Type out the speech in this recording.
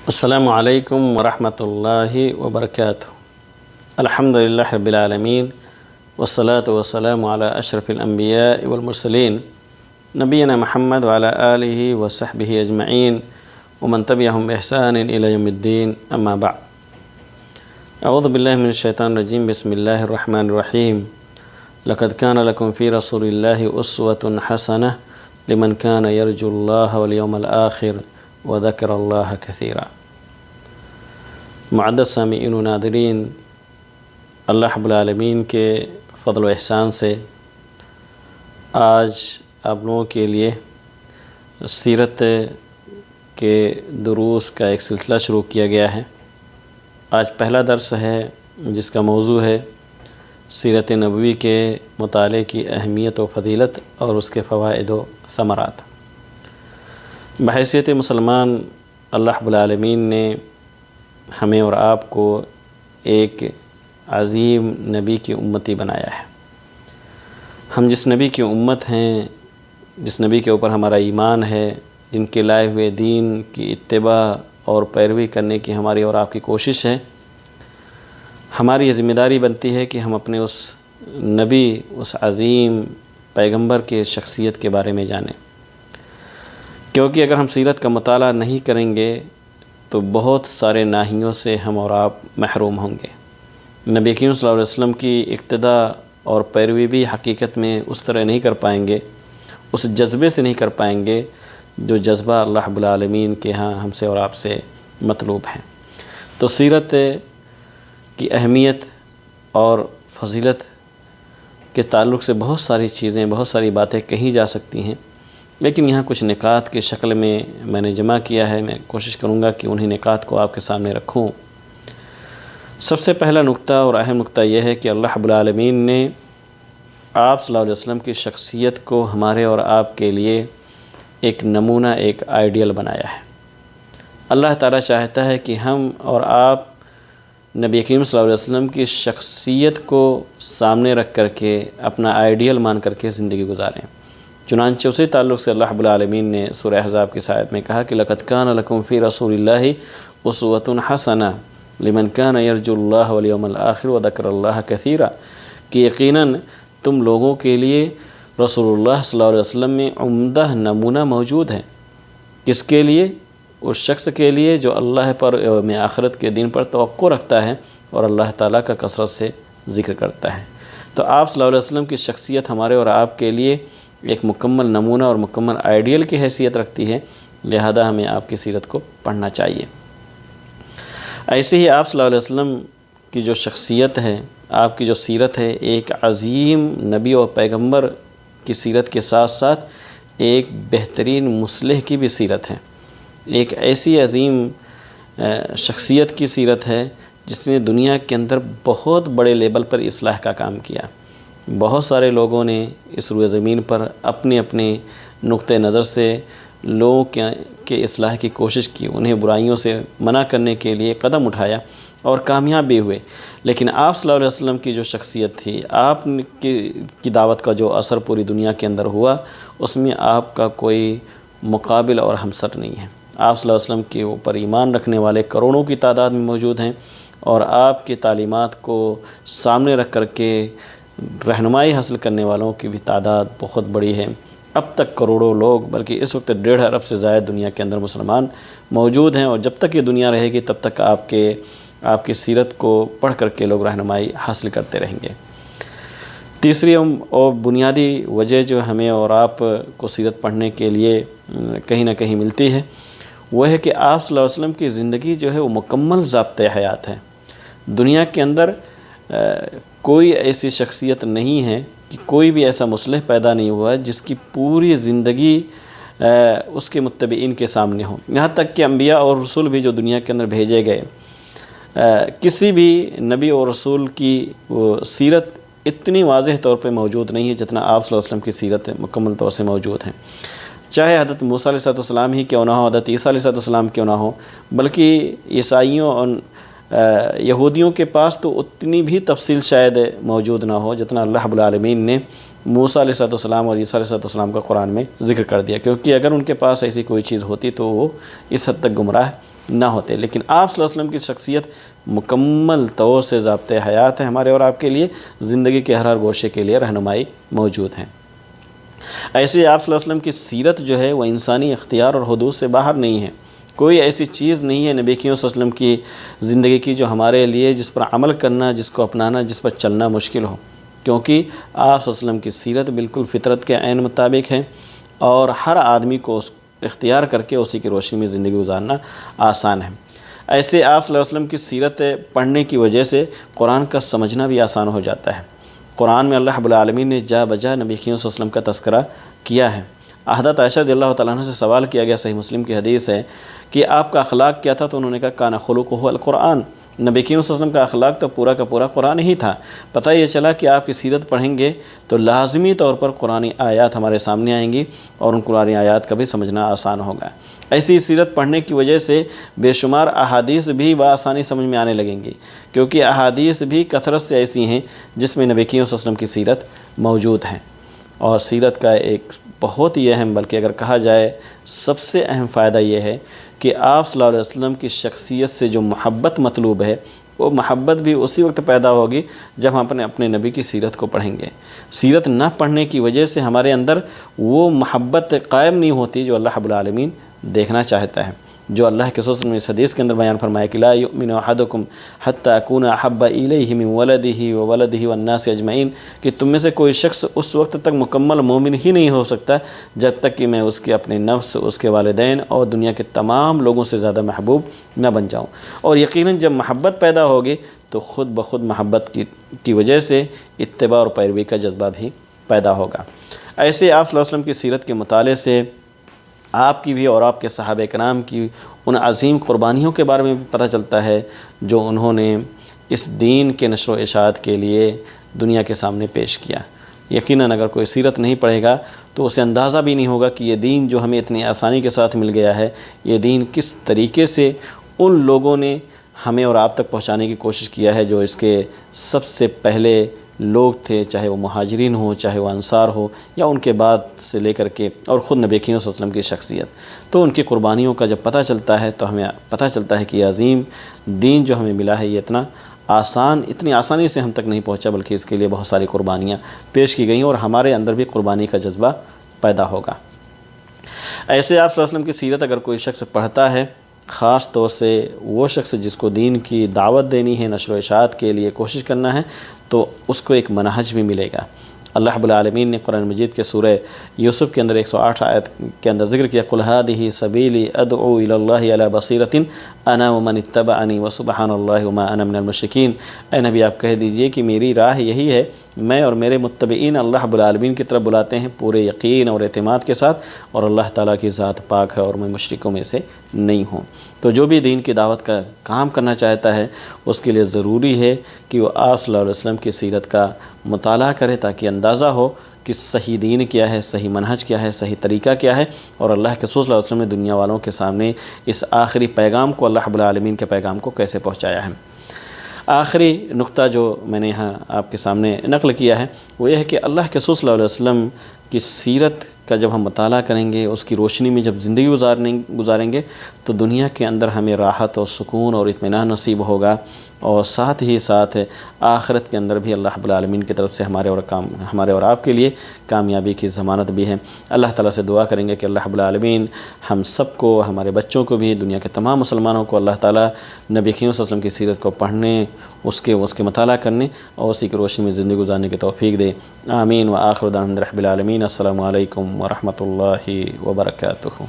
السلام علیکم ورحمۃ اللہ وبرکاتہ۔ الحمدللہ رب العالمین والصلاة والسلام علی اشرف الانبیاء والمرسلین نبینا محمد وعلی آلہ وصحبہ اجمعین ومن تبعہم بإحسان الی یوم الدین، اما بعد۔ اعوذ باللہ من الشیطان الرجیم، بسم اللہ الرحمن الرحیم۔ لقد کان لکم فی رسول اللہ اسوۃ حسنہ لمن کان یرجو اللہ والیوم الآخر وذکر اللہ کثیرا۔ معزز سامعین و ناظرین، اللہ رب العالمین کے فضل و احسان سے آج آپ لوگوں کے لیے سیرت کے دروس کا ایک سلسلہ شروع کیا گیا ہے۔ آج پہلا درس ہے جس کا موضوع ہے سیرت نبوی کے مطالعے کی اہمیت و فضیلت اور اس کے فوائد و ثمرات۔ بحیثیت مسلمان، اللہ رب العالمین نے ہمیں اور آپ کو ایک عظیم نبی کی امتی بنایا ہے۔ ہم جس نبی کی امت ہیں، جس نبی کے اوپر ہمارا ایمان ہے، جن کے لائے ہوئے دین کی اتباع اور پیروی کرنے کی ہماری اور آپ کی کوشش ہے، ہماری یہ ذمہ داری بنتی ہے کہ ہم اپنے اس نبی، اس عظیم پیغمبر کے شخصیت کے بارے میں جانیں، کیونکہ اگر ہم سیرت کا مطالعہ نہیں کریں گے تو بہت سارے ناہیوں سے ہم اور آپ محروم ہوں گے۔ نبی کریم صلی اللہ علیہ وسلم کی اقتداء اور پیروی بھی حقیقت میں اس طرح نہیں کر پائیں گے، اس جذبے سے نہیں کر پائیں گے جو جذبہ اللہ رب العالمین کے ہاں ہم سے اور آپ سے مطلوب ہے۔ تو سیرت کی اہمیت اور فضیلت کے تعلق سے بہت ساری چیزیں، بہت ساری باتیں کہی جا سکتی ہیں، لیکن یہاں کچھ نکات کی شکل میں نے جمع کیا ہے۔ میں کوشش کروں گا کہ انہی نکات کو آپ کے سامنے رکھوں۔ سب سے پہلا نقطہ اور اہم نقطہ یہ ہے کہ اللہ رب العالمین نے آپ صلی اللہ علیہ وسلم کی شخصیت کو ہمارے اور آپ کے لیے ایک نمونہ، ایک آئیڈیل بنایا ہے۔ اللہ تعالیٰ چاہتا ہے کہ ہم اور آپ نبی کریم صلی اللہ علیہ وسلم کی شخصیت کو سامنے رکھ کر کے اپنا آئیڈیل مان کر کے زندگی گزاریں۔ چنانچہ اسی تعلق سے اللہ رب العالمین نے سورہ احزاب کی آیت میں کہا کہ لقد کان لکم فی رسول اللہ اسوۃ حسنہ لمن کان یرجو اللہ والیوم الآخر وذکر اللہ کثیرا، کہ یقیناً تم لوگوں کے لیے رسول اللہ صلی اللہ علیہ وسلم میں عمدہ نمونہ موجود ہے۔ کس کے لیے؟ اس شخص کے لیے جو اللہ پر یوم آخرت کے دن پر توقع رکھتا ہے اور اللہ تعالیٰ کا کثرت سے ذکر کرتا ہے۔ تو آپ صلی اللہ علیہ وسلم کی شخصیت ہمارے اور آپ کے لیے ایک مکمل نمونہ اور مکمل آئیڈیل کی حیثیت رکھتی ہے، لہذا ہمیں آپ کی سیرت کو پڑھنا چاہیے۔ ایسے ہی آپ صلی اللہ علیہ وسلم کی جو شخصیت ہے، آپ کی جو سیرت ہے، ایک عظیم نبی اور پیغمبر کی سیرت کے ساتھ ساتھ ایک بہترین مصلح کی بھی سیرت ہے۔ ایک ایسی عظیم شخصیت کی سیرت ہے جس نے دنیا کے اندر بہت بڑے لیول پر اصلاح کا کام کیا۔ بہت سارے لوگوں نے اس روئے زمین پر اپنے اپنے نقطہ نظر سے لوگوں کے اصلاح کی کوشش کی، انہیں برائیوں سے منع کرنے کے لیے قدم اٹھایا اور کامیاب بھی ہوئے، لیکن آپ صلی اللہ علیہ وسلم کی جو شخصیت تھی، آپ کی دعوت کا جو اثر پوری دنیا کے اندر ہوا، اس میں آپ کا کوئی مقابل اور ہمسر نہیں ہے۔ آپ صلی اللہ علیہ وسلم کے اوپر ایمان رکھنے والے کروڑوں کی تعداد میں موجود ہیں، اور آپ کی تعلیمات کو سامنے رکھ کر کے رہنمائی حاصل کرنے والوں کی بھی تعداد بہت بڑی ہے۔ اب تک کروڑوں لوگ، بلکہ اس وقت 1.5 ارب سے زائد دنیا کے اندر مسلمان موجود ہیں، اور جب تک یہ دنیا رہے گی تب تک آپ کی سیرت کو پڑھ کر کے لوگ رہنمائی حاصل کرتے رہیں گے۔ تیسری اور بنیادی وجہ جو ہمیں اور آپ کو سیرت پڑھنے کے لیے کہیں نہ کہیں ملتی ہے، وہ ہے کہ آپ صلی اللہ علیہ وسلم کی زندگی جو ہے وہ مکمل ضابطۂ حیات ہے۔ دنیا کے اندر کوئی ایسی شخصیت نہیں ہے کہ کوئی بھی ایسا مصلح پیدا نہیں ہوا ہے جس کی پوری زندگی اس کے متبعین کے سامنے ہو۔ یہاں تک کہ انبیاء اور رسول بھی جو دنیا کے اندر بھیجے گئے، کسی بھی نبی اور رسول کی وہ سیرت اتنی واضح طور پہ موجود نہیں ہے جتنا آپ صلی اللہ علیہ وسلم کی سیرت مکمل طور سے موجود ہے۔ چاہے حضرت موسیٰ علیہ السلام ہی کیوں نہ ہو، حضرت عیسیٰ علیہ السلام کیوں نہ ہو، بلکہ عیسائیوں اور یہودیوں کے پاس تو اتنی بھی تفصیل شاید موجود نہ ہو جتنا اللہ رب العالمین نے موسیٰ علیہ السلام اور عیسیٰ علیہ السلام کا قرآن میں ذکر کر دیا، کیونکہ اگر ان کے پاس ایسی کوئی چیز ہوتی تو وہ اس حد تک گمراہ نہ ہوتے، لیکن آپ صلی اللہ علیہ وسلم کی شخصیت مکمل طور سے ضابطۂ حیات ہے ہمارے اور آپ کے لیے، زندگی کے ہر گوشے کے لیے رہنمائی موجود ہیں۔ ایسے آپ صلی اللہ علیہ وسلم کی سیرت جو ہے وہ انسانی اختیار اور حدود سے باہر نہیں ہے۔ کوئی ایسی چیز نہیں ہے نبی کریم صلی اللہ علیہ وسلم کی زندگی کی جو ہمارے لیے جس پر عمل کرنا، جس کو اپنانا، جس پر چلنا مشکل ہو، کیونکہ آپ صلی اللہ علیہ وسلم کی سیرت بالکل فطرت کے عین مطابق ہے، اور ہر آدمی کو اس اختیار کر کے اسی کی روشنی میں زندگی گزارنا آسان ہے۔ ایسے آپ صلی اللہ علیہ وسلم کی سیرت پڑھنے کی وجہ سے قرآن کا سمجھنا بھی آسان ہو جاتا ہے۔ قرآن میں اللہ رب العالمین نے جا بجا نبی کریم صلی اللہ علیہ وسلم کا تذکرہ کیا ہے۔ حضرت عائشہ رضی اللہ تعالیٰ عنہ سے سوال کیا گیا، صحیح مسلم کی حدیث ہے کہ آپ کا اخلاق کیا تھا، تو انہوں نے کہا کان خلقہ القرآن، نبی کریم صلی اللہ علیہ وسلم کا اخلاق تو پورا کا پورا قرآن ہی تھا۔ پتہ یہ چلا کہ آپ کی سیرت پڑھیں گے تو لازمی طور پر قرآنی آیات ہمارے سامنے آئیں گی، اور ان قرآنی آیات کا بھی سمجھنا آسان ہوگا۔ ایسی سیرت پڑھنے کی وجہ سے بے شمار احادیث بھی بآسانی سمجھ میں آنے لگیں گی، کیونکہ احادیث بھی کثرت سے ایسی ہیں جس میں نبی کریم صلی اللہ علیہ وسلم کی سیرت موجود ہے۔ اور سیرت کا ایک بہت ہی اہم، بلکہ اگر کہا جائے سب سے اہم فائدہ یہ ہے کہ آپ صلی اللہ علیہ وسلم کی شخصیت سے جو محبت مطلوب ہے، وہ محبت بھی اسی وقت پیدا ہوگی جب ہم اپنے نبی کی سیرت کو پڑھیں گے۔ سیرت نہ پڑھنے کی وجہ سے ہمارے اندر وہ محبت قائم نہیں ہوتی جو اللہ رب العالمین دیکھنا چاہتا ہے، جو اللہ کے رسول نے اس حدیث کے اندر بیان فرمایا کہ لا یؤمن احدکم حتی اکون احب الیہ من ولدہ وولدہ والناس اجمعین، کہ تم میں سے کوئی شخص اس وقت تک مکمل مومن ہی نہیں ہو سکتا جب تک کہ میں اس کے اپنے نفس، اس کے والدین اور دنیا کے تمام لوگوں سے زیادہ محبوب نہ بن جاؤں۔ اور یقیناً جب محبت پیدا ہوگی تو خود بخود محبت کی وجہ سے اتباع اور پیروی کا جذبہ بھی پیدا ہوگا۔ ایسے آپ صلی اللہ علیہ وسلم کی سیرت کے مطالعے سے آپ کی بھی اور آپ کے صحابہ کرام کی ان عظیم قربانیوں کے بارے میں بھی پتہ چلتا ہے جو انہوں نے اس دین کے نشر و اشاعت کے لیے دنیا کے سامنے پیش کیا۔ یقیناً اگر کوئی سیرت نہیں پڑھے گا تو اسے اندازہ بھی نہیں ہوگا کہ یہ دین جو ہمیں اتنی آسانی کے ساتھ مل گیا ہے، یہ دین کس طریقے سے ان لوگوں نے ہمیں اور آپ تک پہنچانے کی کوشش کیا ہے جو اس کے سب سے پہلے لوگ تھے، چاہے وہ مہاجرین ہوں، چاہے وہ انصار ہو، یا ان کے بعد سے لے کر کے اور خود نبی کریم صلی اللہ علیہ وسلم کی شخصیت۔ تو ان کی قربانیوں کا جب پتہ چلتا ہے تو ہمیں پتہ چلتا ہے کہ یہ عظیم دین جو ہمیں ملا ہے یہ اتنی آسانی سے ہم تک نہیں پہنچا، بلکہ اس کے لیے بہت ساری قربانیاں پیش کی گئیں، اور ہمارے اندر بھی قربانی کا جذبہ پیدا ہوگا۔ ایسے آپ صلی اللہ علیہ وسلم کی سیرت اگر کوئی شخص پڑھتا ہے، خاص طور سے وہ شخص جس کو دین کی دعوت دینی ہے، نشر و اشاعت کے لیے کوشش کرنا ہے، تو اس کو ایک منہج بھی ملے گا۔ اللہ رب العالمین نے قرآن مجید کے سورہ یوسف کے اندر 108 آیت کے اندر ذکر کیا قُلْ هَٰذِهِ سَبِيلِي أَدْعُو إِلَى اللَّهِ عَلَىٰ بَصِيرَةٍ أَنَا وَمَنِ اتَّبَعَنِي وَسُبْحَانَ اللَّهِ وَمَا أَنَا مِنَ الْمُشْرِكِينَ۔ اے نبی آپ کہہ دیجئے کہ میری راہ یہی ہے، میں اور میرے متبعین اللہ رب العالمین کی طرف بلاتے ہیں پورے یقین اور اعتماد کے ساتھ، اور اللہ تعالیٰ کی ذات پاک ہے اور میں مشرکوں میں سے نہیں ہوں۔ تو جو بھی دین کی دعوت کا کام کرنا چاہتا ہے اس کے لیے ضروری ہے کہ وہ آپ صلی اللہ علیہ وسلم کی سیرت کا مطالعہ کرے، تاکہ اندازہ ہو کہ صحیح دین کیا ہے، صحیح منہج کیا ہے، صحیح طریقہ کیا ہے، اور اللہ کے رسول صلی اللہ علیہ وسلم نے دنیا والوں کے سامنے اس آخری پیغام کو، اللہ رب العالمین کے پیغام کو کیسے پہنچایا ہے۔ آخری نقطہ جو میں نے یہاں آپ کے سامنے نقل کیا ہے وہ یہ ہے کہ اللہ کے رسول صلی اللہ علیہ وسلم کی سیرت کا جب ہم مطالعہ کریں گے، اس کی روشنی میں جب زندگی گزاریں گے تو دنیا کے اندر ہمیں راحت اور سکون اور اطمینان نصیب ہوگا، اور ساتھ ہی ساتھ آخرت کے اندر بھی اللہ رب العالمین کی طرف سے ہمارے اور آپ کے لیے کامیابی کی ضمانت بھی ہے۔ اللہ تعالیٰ سے دعا کریں گے کہ اللہ رب العالمین ہم سب کو، ہمارے بچوں کو بھی، دنیا کے تمام مسلمانوں کو اللہ تعالیٰ نبی کریم صلی اللہ علیہ وسلم کی سیرت کو پڑھنے، اس کے مطالعہ کرنے اور اسی کی روشنی میں زندگی گزارنے کی توفیق دے۔ آمین۔ وآخر دعوانا رب العالمین۔ السلام علیکم ورحمۃ اللہ وبرکاتہ۔